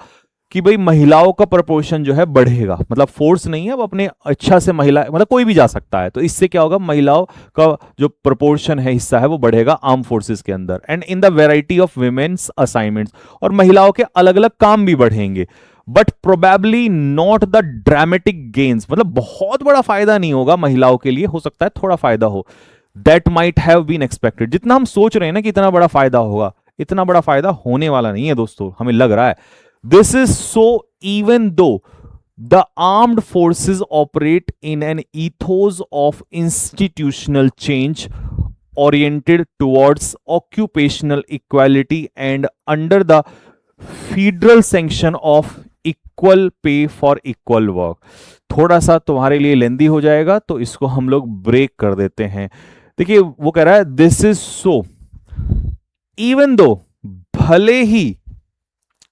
कि भाई महिलाओं का प्रपोर्शन जो है बढ़ेगा, मतलब फोर्स नहीं है, अब अपने इच्छा से महिला, मतलब कोई भी जा सकता है, तो इससे क्या होगा महिलाओं का जो प्रपोर्शन है, हिस्सा है, वो बढ़ेगा आर्म फोर्सेस के अंदर। And in the variety of women's assignments, और महिलाओं के अलग अलग काम भी बढ़ेंगे, but probably not the dramatic gains, मतलब बहुत बड़ा फायदा नहीं होगा महिलाओं के लिए, हो सकता है थोड़ा फायदा हो, that might have been expected. जितना हम सोच रहे हैं ना कि इतना बड़ा फायदा होगा, इतना बड़ा फायदा होने वाला नहीं है दोस्तों, हमें लग रहा है। This is so even though the armed forces operate in an ethos of institutional change oriented towards occupational equality and under the federal sanction of equal pay for equal work। थोड़ा सा तुम्हारे लिए लेंदी हो जाएगा तो इसको हम लोग ब्रेक कर देते हैं। देखिए वो कह रहा है this is so even though, भले ही,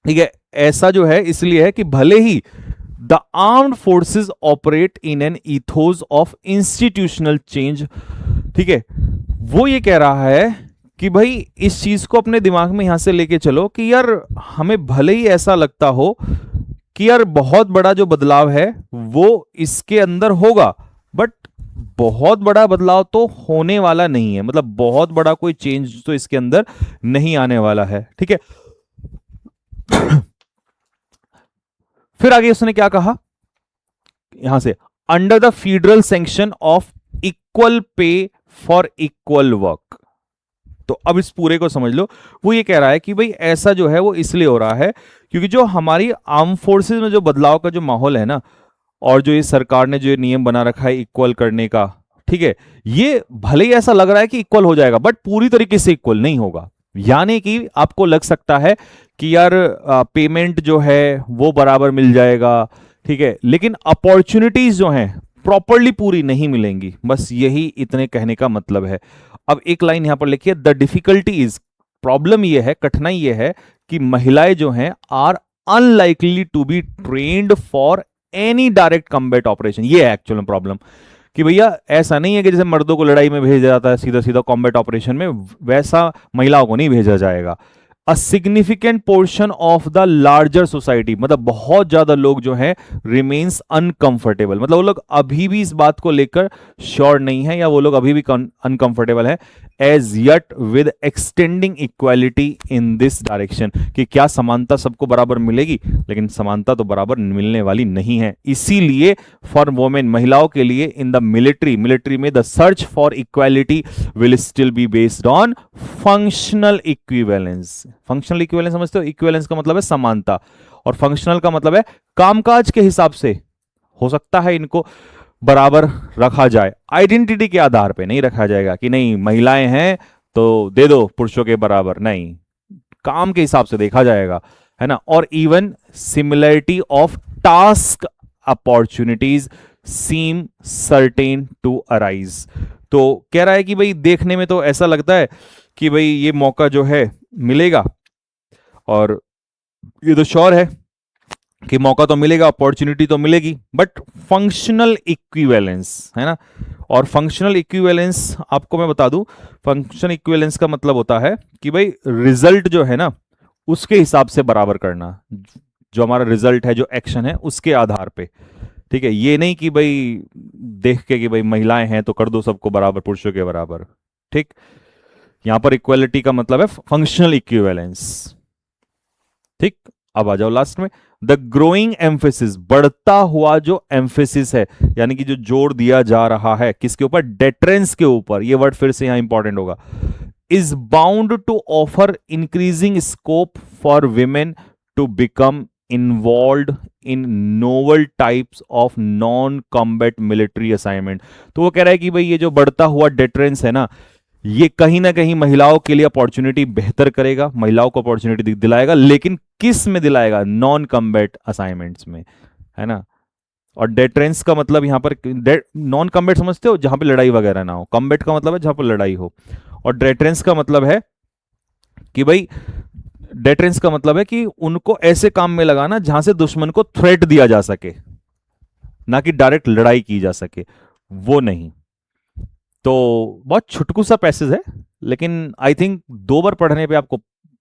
ठीक है, ऐसा जो है इसलिए है कि भले ही the armed forces operate in an ethos of institutional change, ठीक है, वो ये कह रहा है कि भाई इस चीज को अपने दिमाग में यहां से लेके चलो कि यार हमें भले ही ऐसा लगता हो कि यार बहुत बड़ा जो बदलाव है वो इसके अंदर होगा, बट बहुत बड़ा बदलाव तो होने वाला नहीं है, मतलब बहुत बड़ा कोई चेंज तो इसके अंदर नहीं आने वाला है, ठीक है। फिर आगे उसने क्या कहा यहां से, under the federal sanction of equal pay for equal work. तो अब इस पूरे को समझ लो, वो ये कह रहा है कि भाई ऐसा जो है वो इसलिए हो रहा है क्योंकि जो हमारी आर्म फोर्सेस में जो बदलाव का जो माहौल है ना, और जो ये सरकार ने जो ये नियम बना रखा है इक्वल करने का, ठीक है, ये भले ही ऐसा लग रहा है कि इक्वल हो जाएगा बट पूरी तरीके से इक्वल नहीं होगा। यानी कि आपको लग सकता है कि यार पेमेंट जो है वो बराबर मिल जाएगा, ठीक है, लेकिन अपॉर्चुनिटीज जो हैं प्रॉपरली पूरी नहीं मिलेंगी, बस यही इतने कहने का मतलब है। अब एक लाइन यहां पर लिखिए, द डिफिकल्टी इज, प्रॉब्लम यह है, कठिनाई यह है कि महिलाएं जो हैं are unlikely to be trained for any direct combat operation. ये है एक्चुअल में प्रॉब्लम कि भैया ऐसा नहीं है कि जैसे मर्दों को लड़ाई में भेजा जाता है सीधा सीधा कॉम्बैट ऑपरेशन में, वैसा महिलाओं को नहीं भेजा जाएगा। A significant portion of the larger society, मतलब बहुत ज्यादा लोग जो हैं रिमेन्स अनकंफर्टेबल, मतलब वो लोग अभी भी इस बात को लेकर श्योर नहीं है या वो लोग अभी भी अनकंफर्टेबल है as yet with extending equality in this direction, कि क्या समानता सबको बराबर मिलेगी, लेकिन समानता तो बराबर मिलने वाली नहीं है। इसीलिए फॉर वोमेन, महिलाओं के लिए इन द मिलिट्री में the search for equality will still be based on functional equivalence. Functional equivalence समझते हो, इक्विवेलेंस का मतलब है समानता और फंक्शनल का मतलब है कामकाज के हिसाब से हो सकता है इनको बराबर रखा जाए, आइडेंटिटी के आधार पे नहीं रखा जाएगा कि नहीं महिलाएं हैं तो दे दो पुरुषों के बराबर, नहीं, काम के हिसाब से देखा जाएगा, है ना। और even similarity of task opportunities seem certain to arise. तो कह रहा है कि भाई देखने में तो ऐसा लगता है कि भाई ये मौका जो है मिलेगा, और ये तो श्योर है कि मौका तो मिलेगा, अपॉर्चुनिटी तो मिलेगी, बट फंक्शनल इक्विवेलेंस, है ना। और फंक्शनल इक्विवेलेंस आपको मैं बता दूं, फंक्शनल इक्विवेलेंस का मतलब होता है कि भाई रिजल्ट जो है ना उसके हिसाब से बराबर करना, जो हमारा रिजल्ट है, जो एक्शन है उसके आधार पे, ठीक है। ये नहीं कि भाई देख के कि भाई महिलाएं हैं तो कर दो सबको बराबर पुरुषों के बराबर, ठीक। यहां पर इक्वालिटी का मतलब है फंक्शनल इक्विवेलेंस, ठीक। अब आ जाओ लास्ट में, द ग्रोइंग एम्फेसिस, बढ़ता हुआ जो एम्फेसिस है, यानी कि जो जोर दिया जा रहा है किसके ऊपर, डेटरेंस के ऊपर, ये वर्ड फिर से यहां इंपॉर्टेंट होगा, is bound to offer increasing scope for women to become involve in novel types of non combat military assignment. तो वो कह रहा है कि भाई ये जो बढ़ता हुआ डेटरेंस है ना, ये कहीं ना कहीं महिलाओं के लिए अपॉर्चुनिटी बेहतर करेगा, महिलाओं को अपॉर्चुनिटी दिलाएगा, लेकिन किस में दिलाएगा, नॉन कम्बैट असाइनमेंट्स में, है ना। और डेटरेंस का मतलब यहां पर नॉन कम्बैट समझते हो, जहां पे लड़ाई वगैरह ना हो, कम्बैट का मतलब है जहां पर लड़ाई हो, और डेटरेंस का मतलब है कि भाई, डेटरेंस का मतलब है कि उनको ऐसे काम में लगाना जहां से दुश्मन को थ्रेट दिया जा सके, ना कि डायरेक्ट लड़ाई की जा सके, वो नहीं। तो बहुत छुटकू सा पैसेज है, लेकिन आई थिंक 2 बार पढ़ने पे आपको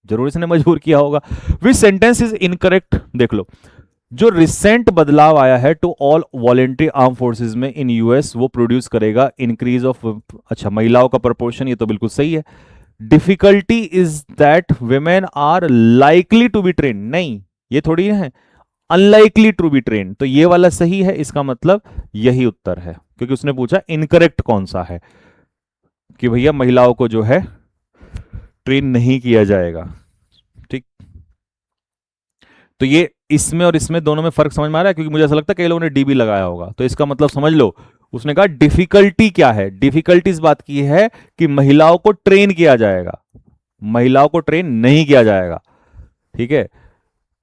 जरूर इसने मजबूर किया होगा। विच सेंटेंस इज इनकरेक्ट, देख लो। जो रिसेंट बदलाव आया है to all voluntary arm forces में इन यूएस, वो प्रोड्यूस करेगा इंक्रीज ऑफ, अच्छा, महिलाओं का प्रपोर्शन, ये तो बिल्कुल सही है। Difficulty is that women are likely to be train, नहीं, ये थोड़ी है, अनलाइकली टू बी ट्रेन, तो ये वाला सही है, इसका मतलब यही उत्तर है, क्योंकि उसने पूछा इनकरेक्ट कौन सा है। कि भैया महिलाओं को जो है ट्रेन नहीं किया जाएगा। ठीक, तो ये इसमें और इसमें दोनों में फर्क समझ में आ रहा है, क्योंकि मुझे ऐसा लगता है कई लोगों ने डी भी लगाया होगा। तो इसका मतलब समझ लो, उसने कहा डिफिकल्टी क्या है, डिफिकल्टी इस बात की है कि महिलाओं को ट्रेन किया जाएगा, महिलाओं को ट्रेन नहीं किया जाएगा। ठीक है,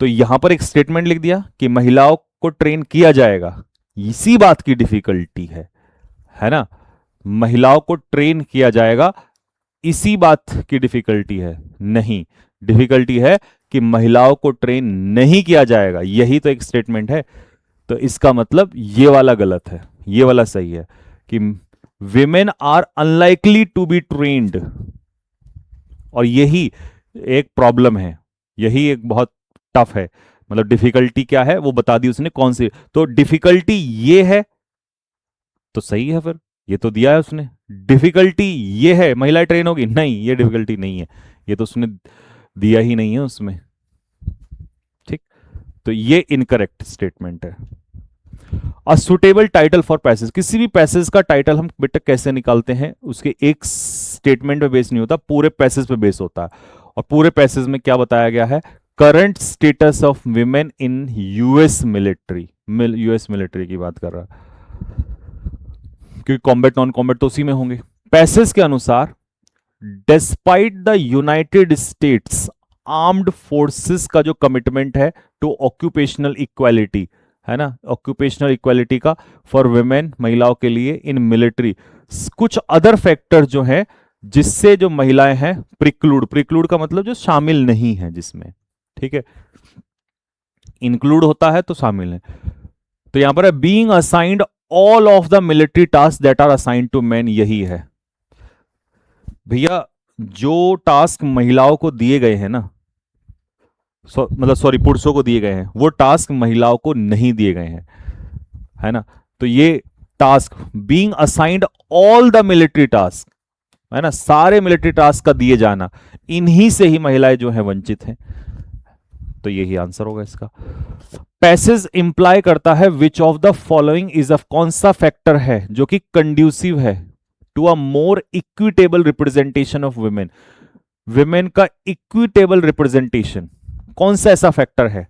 तो यहां पर एक स्टेटमेंट लिख दिया कि महिलाओं को ट्रेन किया जाएगा, इसी बात की डिफिकल्टी है ना, महिलाओं को ट्रेन किया जाएगा इसी बात की डिफिकल्टी है, नहीं, डिफिकल्टी है कि महिलाओं को ट्रेन नहीं किया जाएगा, यही तो एक स्टेटमेंट है। तो इसका मतलब ये वाला गलत है, ये वाला सही है कि women are unlikely to be trained, और यही एक प्रॉब्लम है, यही एक बहुत टफ है। मतलब डिफिकल्टी क्या है वो बता दी उसने, कौन सी, तो डिफिकल्टी ये है, तो सही है फिर, ये तो दिया है उसने। डिफिकल्टी ये है महिला ट्रेन होगी, नहीं ये डिफिकल्टी नहीं है, ये तो उसने दिया ही नहीं है उसमें। ठीक, तो ये इनकरेक्ट स्टेटमेंट है। A suitable title for passage, किसी भी पैसेज का टाइटल हम बेटा कैसे निकालते हैं, उसके एक स्टेटमेंट पे बेस नहीं होता, पूरे पैसेज पे बेस होता है। और पूरे पैसेज में क्या बताया गया है, current status of women in US military, US military की बात कर रहा है, क्योंकि कॉम्बैट नॉन कॉम्बैट तो उसी में होंगे। पैसेज के अनुसार despite the United states armed forces का जो कमिटमेंट है टू ऑक्यूपेशनल इक्वालिटी, है ना, ऑक्यूपेशनल इक्वालिटी का फॉर वुमेन, महिलाओं के लिए इन मिलिट्री, कुछ अदर फैक्टर जो है जिससे जो महिलाएं हैं प्रिक्लूड, प्रिक्लूड का मतलब जो शामिल नहीं है जिसमें, ठीक है, इंक्लूड होता है तो शामिल है। तो यहां पर है being assigned all of the military task that are assigned to man, यही है भैया, जो टास्क महिलाओं को दिए गए हैं ना, मतलब सॉरी पुरुषों को दिए गए हैं, वो टास्क महिलाओं को नहीं दिए गए हैं, है ना। तो ये task being assigned all the military task, है ना, सारे मिलिट्री टास्क का दिए जाना, इन्हीं से ही महिलाएं जो है वंचित हैं। तो यही आंसर होगा इसका। पैसेज इंप्लाई करता है which of the following is a, कौन सा फैक्टर है जो कि कंड्यूसिव है to a more equitable representation of women, women का इक्विटेबल रिप्रेजेंटेशन, कौन सा ऐसा फैक्टर है,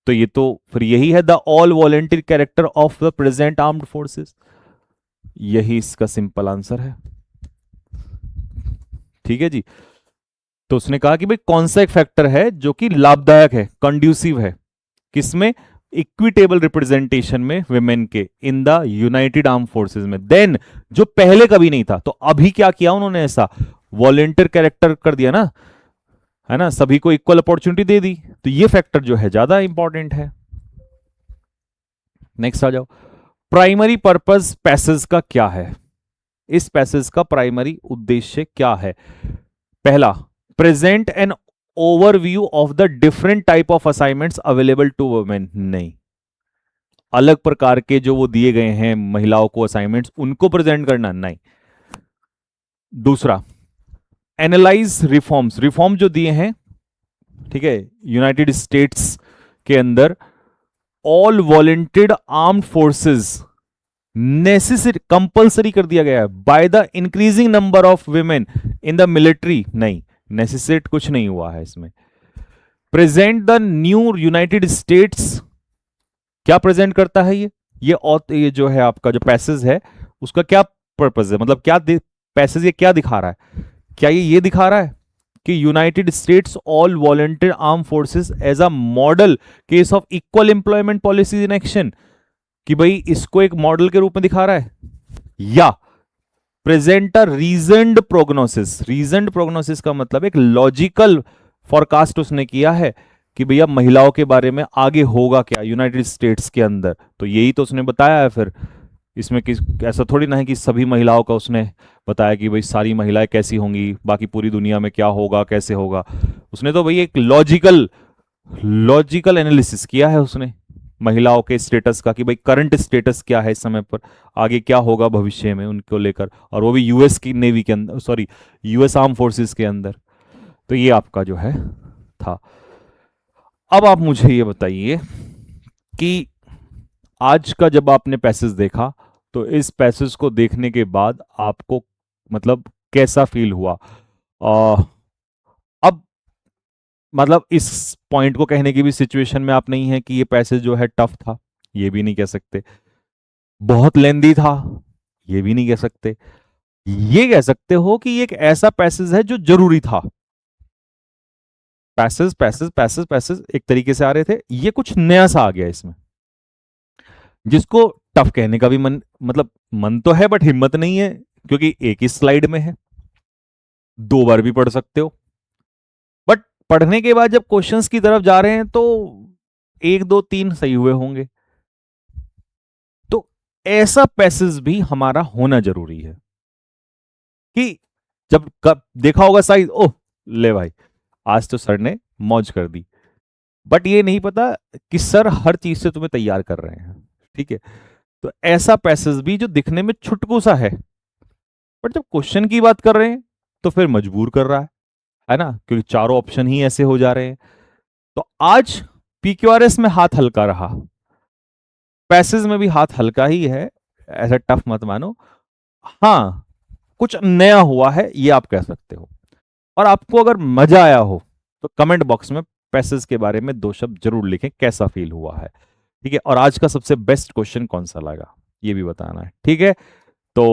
तो ये तो फिर यही है the all volunteer character of the present armed forces, यही इसका सिंपल आंसर है। ठीक है जी, तो उसने कहा कि भाई कौन सा एक फैक्टर है जो कि लाभदायक है, कंड्यूसिव है, किसमें, इक्विटेबल रिप्रेजेंटेशन में विमेन के in the United arm forces में, देन जो पहले कभी नहीं था, तो अभी क्या किया उन्होंने, ऐसा वॉलेंटियर कैरेक्टर कर दिया ना, है ना, सभी को इक्वल अपॉर्चुनिटी दे दी, तो ये फैक्टर जो है ज्यादा इंपॉर्टेंट है। नेक्स्ट आ जाओ, प्राइमरी पर्पस पैसेज का क्या है, इस पैसेज का प्राइमरी उद्देश्य क्या है। पहला, present an overview of the different type of assignments available to women, नहीं, अलग प्रकार के जो वो दिए गए हैं महिलाओं को असाइनमेंट्स, उनको प्रेजेंट करना, नहीं। दूसरा, एनालाइज रिफॉर्म्स, रिफॉर्म जो दिए हैं, ठीक है, यूनाइटेड स्टेट्स के अंदर all volunteered armed forces necessary, compulsory कर दिया गया है by the increasing number of women in the military, नहीं, नेसेसिट कुछ नहीं हुआ है इसमें। Present the new United States, क्या प्रेजेंट करता है ये जो है आपका जो पैसेज है उसका क्या पर्पज है, मतलब क्या पैसेज ये क्या दिखा रहा है, क्या ये दिखा रहा है कि United States all volunteer arm forces as a model case of equal employment policies in action, कि भाई इसको एक मॉडल के रूप में दिखा रहा है, या present a reasoned prognosis, reasoned prognosis का मतलब एक लॉजिकल फॉरकास्ट उसने किया है कि भैया महिलाओं के बारे में आगे होगा क्या यूनाइटेड स्टेट्स के अंदर, तो यही तो उसने बताया है। फिर इसमें किस, ऐसा थोड़ी ना है कि सभी महिलाओं का उसने बताया कि भाई सारी महिलाएं कैसी होंगी, बाकी पूरी दुनिया में क्या होगा कैसे होगा, उसने तो भाई एक लॉजिकल एनालिसिस किया है उसने महिलाओं के स्टेटस का, कि भाई करंट स्टेटस क्या है इस समय पर, आगे क्या होगा भविष्य में उनको लेकर, और वो भी यूएस की नेवी के अंदर, सॉरी यूएस आर्म फोर्सेस के अंदर। तो ये आपका जो है था। अब आप मुझे ये बताइए कि आज का जब आपने पैसेज देखा, तो इस पैसेज को देखने के बाद आपको मतलब कैसा फील हुआ। अब मतलब इस पॉइंट को कहने की भी सिचुएशन में आप नहीं है कि ये पैसेज जो है टफ था, ये भी नहीं कह सकते। बहुत लेंदी था, ये भी नहीं कह सकते। ये कह सकते हो कि ये एक ऐसा पैसेज है जो जरूरी था। पैसेज पैसेज पैसेज पैसेज एक तरीके से आ रहे थे, ये कुछ नया सा आ गया इसमें, जिसको टफ कहने का भी मन, मतलब मन तो है बट हिम्मत नहीं है, क्योंकि एक ही स्लाइड में है, 2 बार भी पढ़ सकते हो। बट पढ़ने के बाद जब क्वेश्चंस की तरफ जा रहे हैं तो 1 2 3 सही हुए होंगे। तो ऐसा पैसेज भी हमारा होना जरूरी है कि जब कब देखा होगा साइज, ओह ले भाई आज तो सर ने मौज कर दी। बट ये नहीं पता कि सर हर चीज से तुम्हें तैयार कर रहे हैं, ठीक है। तो ऐसा पैसेज भी जो दिखने में छुटकू सा है, बट जब क्वेश्चन की बात कर रहे हैं तो फिर मजबूर कर रहा है ना, क्योंकि चारों ऑप्शन ही ऐसे हो जा रहे हैं। तो आज पीक्यूआरएस में हाथ हल्का रहा, पैसेज में भी हाथ हल्का ही है, ऐसा टफ मत मानो। हाँ, कुछ नया हुआ है ये आप कह सकते हो। और आपको अगर मजा आया हो तो कमेंट बॉक्स में पैसेज के बारे में 2 शब्द जरूर लिखें, कैसा फील हुआ है, ठीक है। और आज का सबसे बेस्ट क्वेश्चन कौन सा लगा ये भी बताना है, ठीक है। तो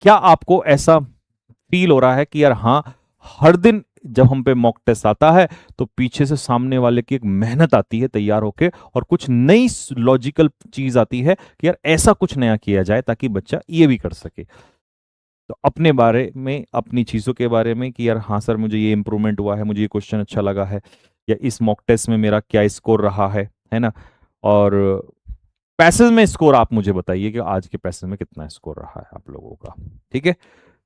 क्या आपको ऐसा फील हो रहा है कि यार हाँ, हर दिन जब हम पे मॉक टेस्ट आता है तो पीछे से सामने वाले की एक मेहनत आती है तैयार होके, और कुछ नई लॉजिकल चीज आती है कि यार ऐसा कुछ नया किया जाए ताकि बच्चा ये भी कर सके। तो अपने बारे में, अपनी चीज़ों के बारे में कि यार हाँ सर मुझे ये इंप्रूवमेंट हुआ है, मुझे ये क्वेश्चन अच्छा लगा है, या इस मॉक टेस्ट में मेरा क्या स्कोर रहा है ना। और पैसेज में स्कोर आप मुझे बताइए कि आज के पैसेज में कितना स्कोर रहा है आप लोगों का, ठीक है।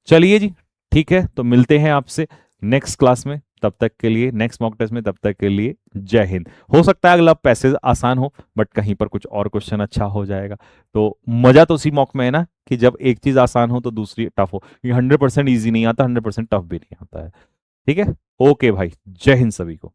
चलिए जी, ठीक है, तो मिलते हैं आपसे नेक्स्ट क्लास में, तब तक के लिए नेक्स्ट मॉक टेस्ट में, तब तक के लिए जय हिंद। हो सकता है अगला पैसेज आसान हो बट कहीं पर कुछ और क्वेश्चन अच्छा हो जाएगा। तो मजा तो उसी मॉक में है ना कि जब एक चीज आसान हो तो दूसरी टफ हो। ये 100% ईजी नहीं आता, 100% टफ भी नहीं आता है, ठीक है। ओके भाई, जय हिंद सभी को।